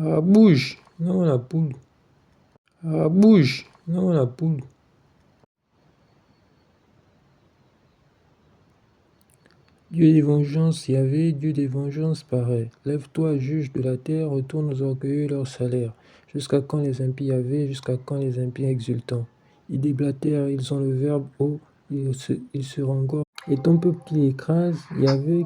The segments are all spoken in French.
Ah, bouge! Non, la poule. Ah, bouge! Non, la poule. Dieu des vengeances, Yahvé, Dieu des vengeances, paraît. Lève-toi, juge de la terre, retourne aux orgueilleux leur salaire. Jusqu'à quand les impies, Yahvé, jusqu'à quand les impies exultants? Ils déblatèrent, ils ont le verbe haut, ils se rengorgent. Et ton peuple qui écrase, Yahvé,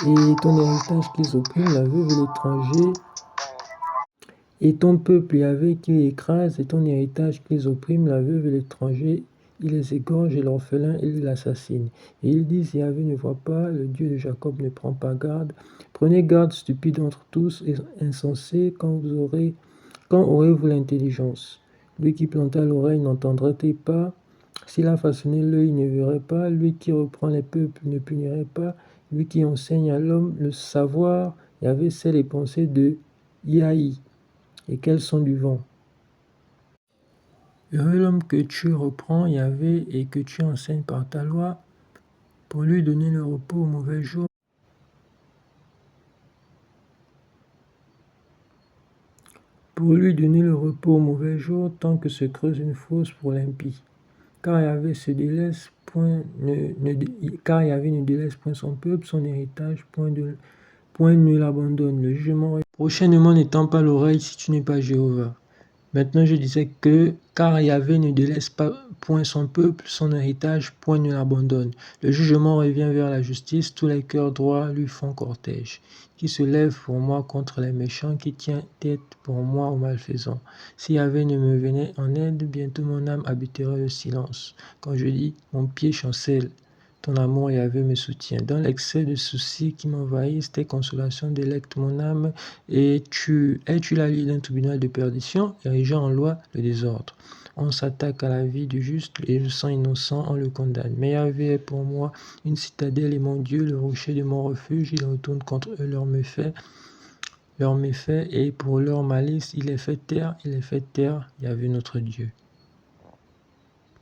et ton héritage qu'ils oppriment, la veuve et l'étranger. Et ton peuple, Yahvé, qui les écrase, et ton héritage qu'ils oppriment, la veuve et l'étranger, ils les égorgent et l'orphelin, ils l'assassinent. Et ils disent, Yahvé ne voit pas, le Dieu de Jacob ne prend pas garde. Prenez garde, stupides entre tous, et insensés, quand aurez-vous l'intelligence? Lui qui planta l'oreille n'entendrait-il pas? S'il a façonné l'œil, ne verrait pas? Lui qui reprend les peuples ne punirait pas? Lui qui enseigne à l'homme le savoir, Yahvé sait les pensées de Yahi, et qu'elles sont du vent. Heureux l'homme que tu reprends, Yahvé, et que tu enseignes par ta loi, pour lui donner le repos au mauvais jour. Pour lui donner le repos au mauvais jour, tant que se creuse une fosse pour l'impie. Car Yahvé ne délaisse point son peuple, son héritage, point ne l'abandonne. Le jugement prochainement n'étend pas l'oreille si tu n'es pas Jéhovah. Maintenant je disais que, car Yahvé ne délaisse point son peuple, son héritage, point ne l'abandonne. Le jugement revient vers la justice, tous les cœurs droits lui font cortège. Qui se lève pour moi contre les méchants, qui tient tête pour moi aux malfaisants. Si Yahvé ne me venait en aide, bientôt mon âme habiterait le silence. Quand je dis, mon pied chancelle, ton amour, Yahvé, me soutient. Dans l'excès de soucis qui m'envahissent, tes consolations délectent mon âme. Et es-tu la lie d'un tribunal de perdition, érigeant en loi le désordre? On s'attaque à la vie du juste et le sang innocent, on le condamne. Mais Yahvé est pour moi une citadelle et mon Dieu, le rocher de mon refuge. Il retourne contre eux leurs méfaits, et pour leur malice, il les fait taire, Yahvé notre Dieu.